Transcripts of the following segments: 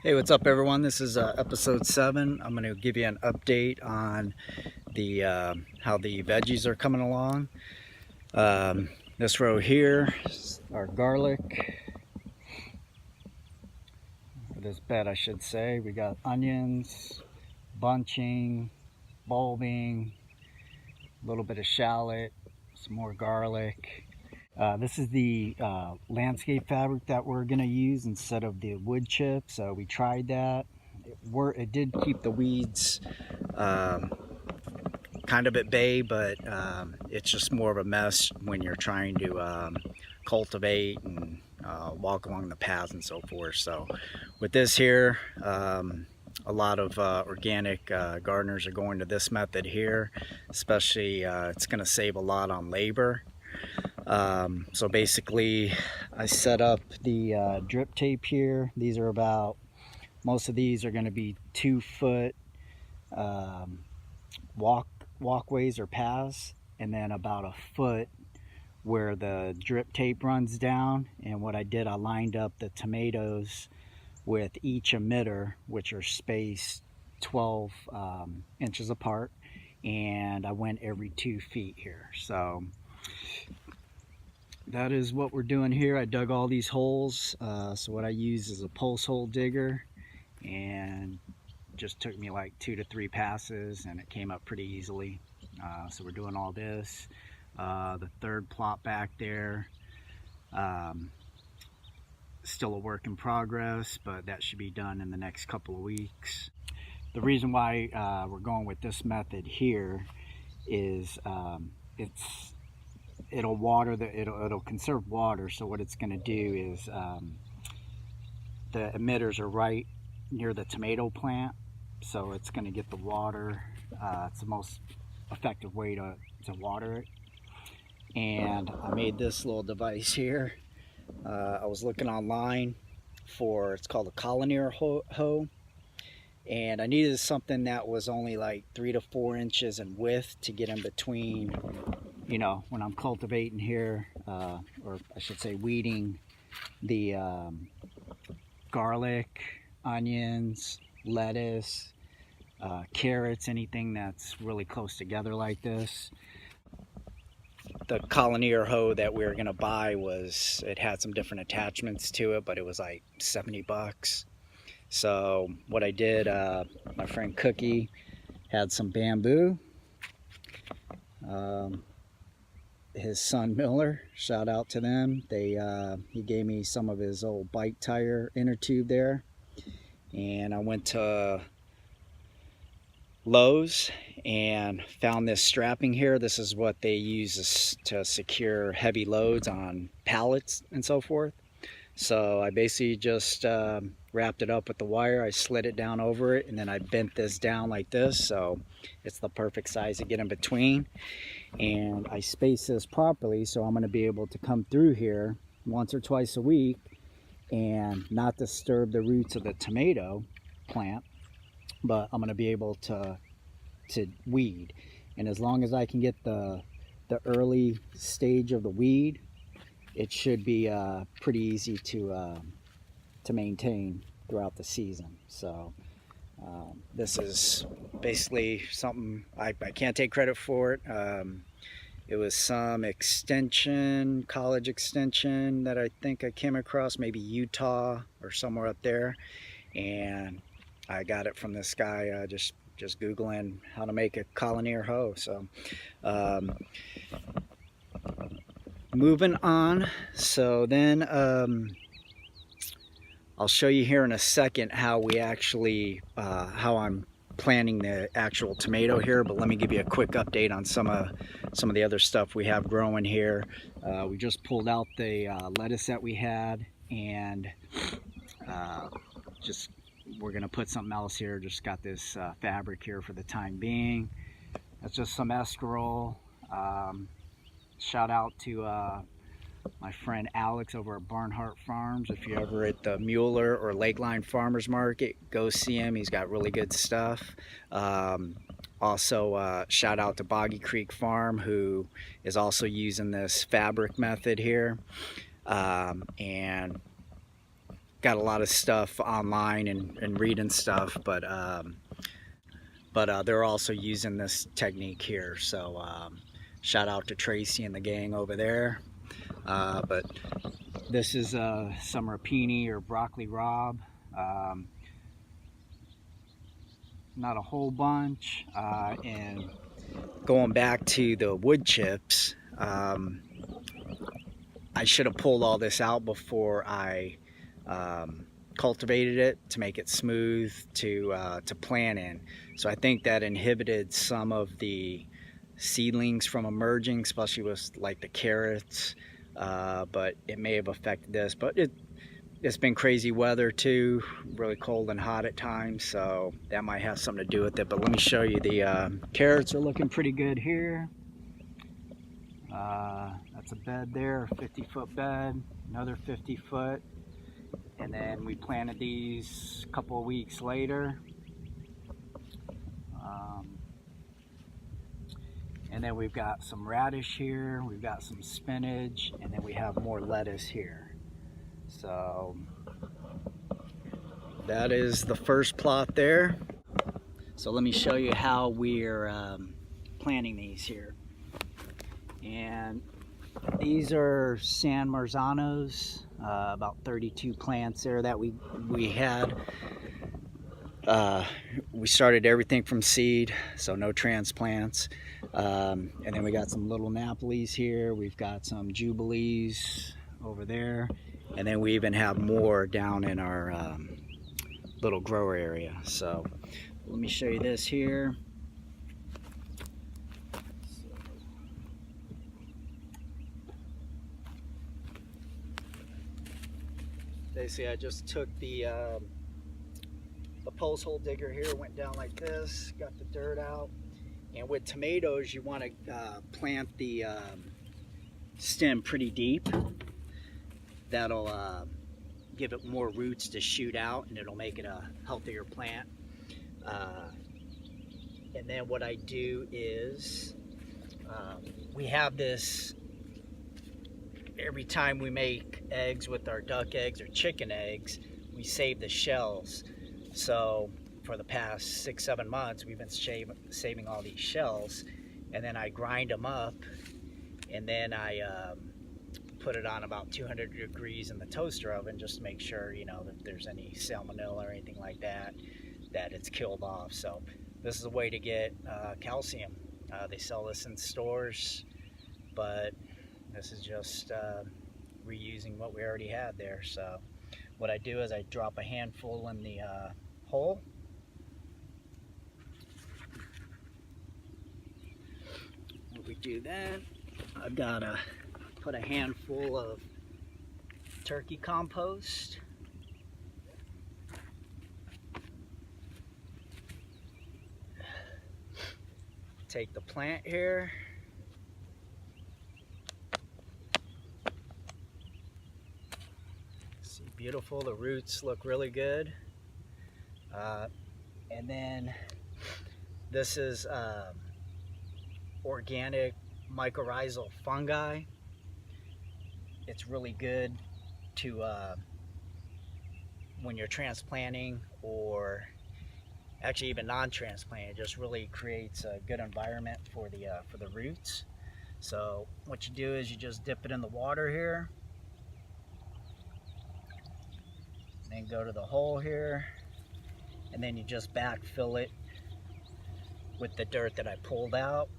Hey, what's up everyone? This is episode 7. I'm going to give you an update on the how the veggies are coming along. This row here is our garlic, or this bed I should say. We got onions, bunching, bulbing, a little bit of shallot, some more garlic. This is the landscape fabric that we're going to use instead of the wood chips. We tried that. It did keep the weeds kind of at bay, but it's just more of a mess when you're trying to cultivate and walk along the paths and so forth. So with this here, a lot of organic gardeners are going to this method here, especially it's going to save a lot on labor. So basically I set up the drip tape here. These are most of these are going to be 2-foot walkways or paths, and then about a foot where the drip tape runs down. And what I did, I lined up the tomatoes with each emitter, which are spaced 12 inches apart, and I went every 2 feet here. So that is what we're doing here. I dug all these holes. So what I use is a pulse hole digger, and just took me like 2 to 3 passes, and it came up pretty easily. So we're doing all this. The third plot back there, still a work in progress, but that should be done in the next couple of weeks. The reason why we're going with this method here is it'll conserve water. So what it's going to do is the emitters are right near the tomato plant, so it's going to get the water. It's the most effective way to water it. And I made this little device here. I was looking online for, it's called a colonier hoe, and I needed something that was only like 3 to 4 inches in width to get in between, you know, when I'm cultivating here, or I should say weeding the garlic, onions, lettuce, carrots, anything that's really close together like this. The colonier hoe that we were going to buy it had some different attachments to it, but it was like 70 bucks. So what I did, my friend Cookie had some bamboo. His son Miller, shout out to them. He gave me some of his old bike tire inner tube there, and I went to Lowe's and found this strapping here. This is what they use to secure heavy loads on pallets and so forth. So I basically just wrapped it up with the wire. I slid it down over it, and then I bent this down like this, so it's the perfect size to get in between. And I space this properly, so I'm going to be able to come through here once or twice a week and not disturb the roots of the tomato plant, but I'm going to be able to weed. And as long as I can get the early stage of the weed, it should be pretty easy to maintain throughout the season. So this is basically something I can't take credit for it. It was some college extension that I think I came across, maybe Utah or somewhere up there, and I got it from this guy just Googling how to make a colonier hoe. So moving on. So then I'll show you here in a second how we actually how I'm planting the actual tomato here, but let me give you a quick update on some of the other stuff we have growing here. We just pulled out the lettuce that we had, and we're gonna put something else here. Just got this fabric here for the time being. That's just some escarole. Shout out to my friend Alex over at Barnhart Farms. If you're ever at the Mueller or Lakeline Farmers Market, go see him. He's got really good stuff. Also, shout out to Boggy Creek Farm, who is also using this fabric method here. And got a lot of stuff online and reading stuff, but they're also using this technique here. So shout out to Tracy and the gang over there. But this is some rapini or broccoli rabe. Not a whole bunch. And going back to the wood chips, I should have pulled all this out before I cultivated it to make it smooth to plant in. So I think that inhibited some of the seedlings from emerging, especially with like the carrots, but it may have affected this. But it's been crazy weather too, really cold and hot at times, so that might have something to do with it. But let me show you, the carrots are looking pretty good here. That's a bed there, a 50-foot bed, another 50-foot, and then we planted these a couple of weeks later. And then we've got some radish here, we've got some spinach, and then we have more lettuce here. So that is the first plot there. So let me show you how we're planting these here. And these are San Marzanos, about 32 plants there that we had. We started everything from seed, so no transplants. And then we got some little Napolis here. We've got some Jubilees over there. And then we even have more down in our little grower area. So let me show you this here. Basically, I just took the post hole digger here, went down like this, got the dirt out. And with tomatoes, you want to plant the stem pretty deep. That'll give it more roots to shoot out, and it'll make it a healthier plant. And then what I do is we have this every time we make eggs with our duck eggs or chicken eggs, we save the shells. So for the past 6-7 months, we've been saving all these shells, and then I grind them up, and then I put it on about 200 degrees in the toaster oven just to make sure, you know, that there's any salmonella or anything like that, that it's killed off. So this is a way to get calcium. They sell this in stores, but this is just reusing what we already had there. So what I do is I drop a handful in the hole. When we do that, I've got to put a handful of turkey compost. Take the plant here. See, beautiful, the roots look really good. And then this is organic mycorrhizal fungi. It's really good to when you're transplanting, or actually even non-transplant. It just really creates a good environment for the roots. So what you do is you just dip it in the water here, then go to the hole here, and then you just backfill it with the dirt that I pulled out.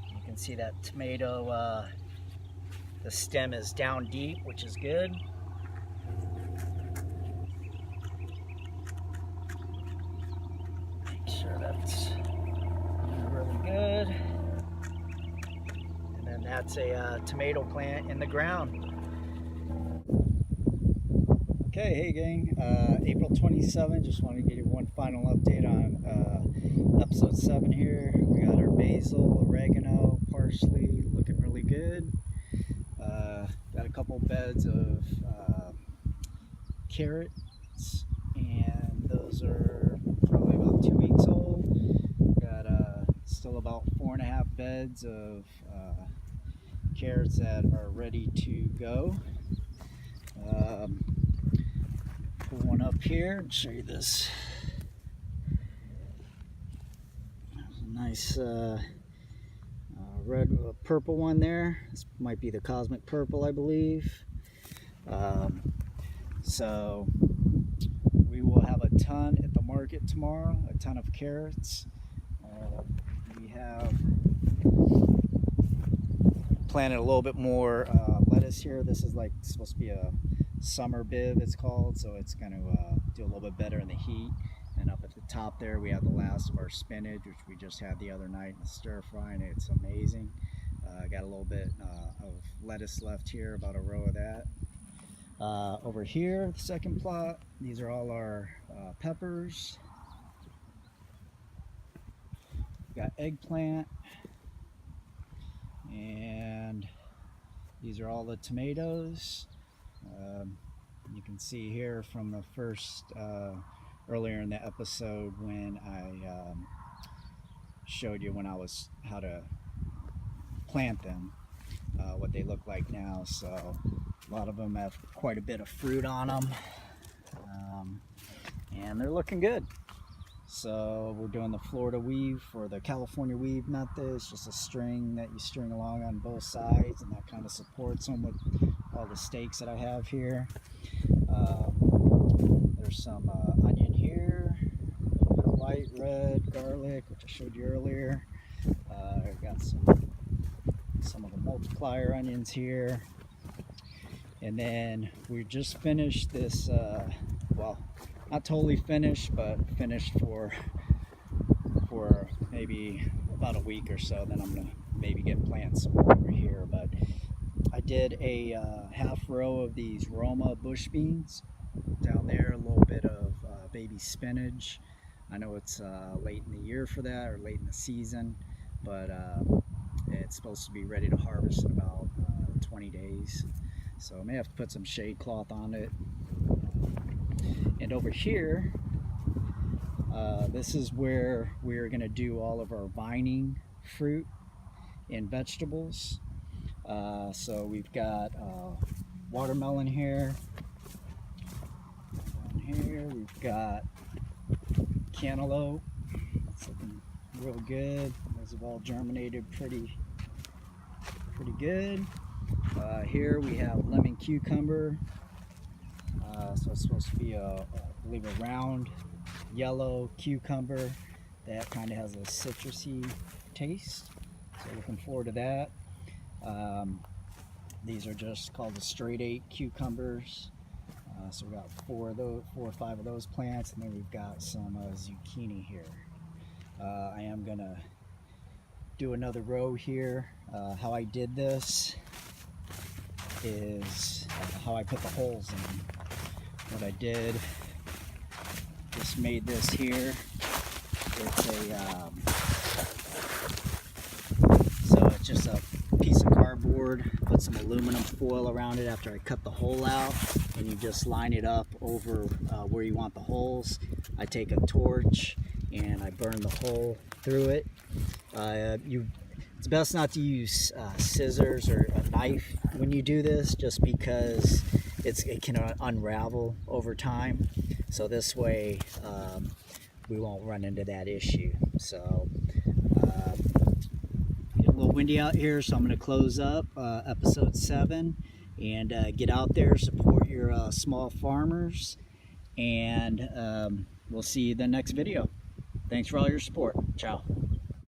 You can see that tomato, the stem is down deep, which is good. Make sure that's really good. And then that's a tomato plant in the ground. Okay, hey gang, April 27th, just wanted to give you one final update on episode 7 here. We got our basil, oregano, parsley looking really good. Got a couple beds of carrots, and those are probably about 2 weeks old. Got still about 4.5 beds of carrots that are ready to go. Put one up here and show you this. There's a nice red, purple one there. This might be the cosmic purple, I believe. So we will have a ton at the market tomorrow, a ton of carrots. We have planted a little bit more lettuce here. This is like supposed to be a summer bib, it's called, so it's going to do a little bit better in the heat. And up at the top there we have the last of our spinach, which we just had the other night in the stir fry, and it's amazing. Got a little bit of lettuce left here, about a row of that. Over here, the second plot, these are all our peppers. We've got eggplant, and these are all the tomatoes. You can see here from the first earlier in the episode when I showed you how to plant them, what they look like now. So a lot of them have quite a bit of fruit on them, and they're looking good. So we're doing the Florida weave for the California weave method. It's just a string that you string along on both sides, and that kind of supports them with all the stakes that I have here. There's some onion here, white, red, garlic, which I showed you earlier. I've got some of the multiplier onions here. And then we just finished this, well, not totally finished, but finished for maybe about a week or so. Then I'm gonna maybe get plants some more over here. But I did a half row of these Roma bush beans down there, a little bit of baby spinach. I know it's late in the year for that, or late in the season, but it's supposed to be ready to harvest in about 20 days. So I may have to put some shade cloth on it. And over here, this is where we're going to do all of our vining fruit and vegetables. So we've got watermelon here. Down here we've got cantaloupe. It's looking real good. Those have all germinated pretty good. Here we have lemon cucumber. So it's supposed to be I believe a round yellow cucumber that kind of has a citrusy taste. So looking forward to that. These are just called the straight 8 cucumbers. So we've got 4 or 5 of those plants, and then we've got some zucchini here. I am gonna do another row here. How I did this is how I put the holes in. What I did, just made this here. It's it's just a piece of cardboard, put some aluminum foil around it after I cut the hole out, and you just line it up over where you want the holes. I take a torch and I burn the hole through it. It's best not to use scissors or a knife when you do this, just because it can unravel over time. So this way we won't run into that issue. So get a little windy out here, so I'm going to close up episode 7 and get out there, support your small farmers, and we'll see you in the next video. Thanks for all your support. Ciao.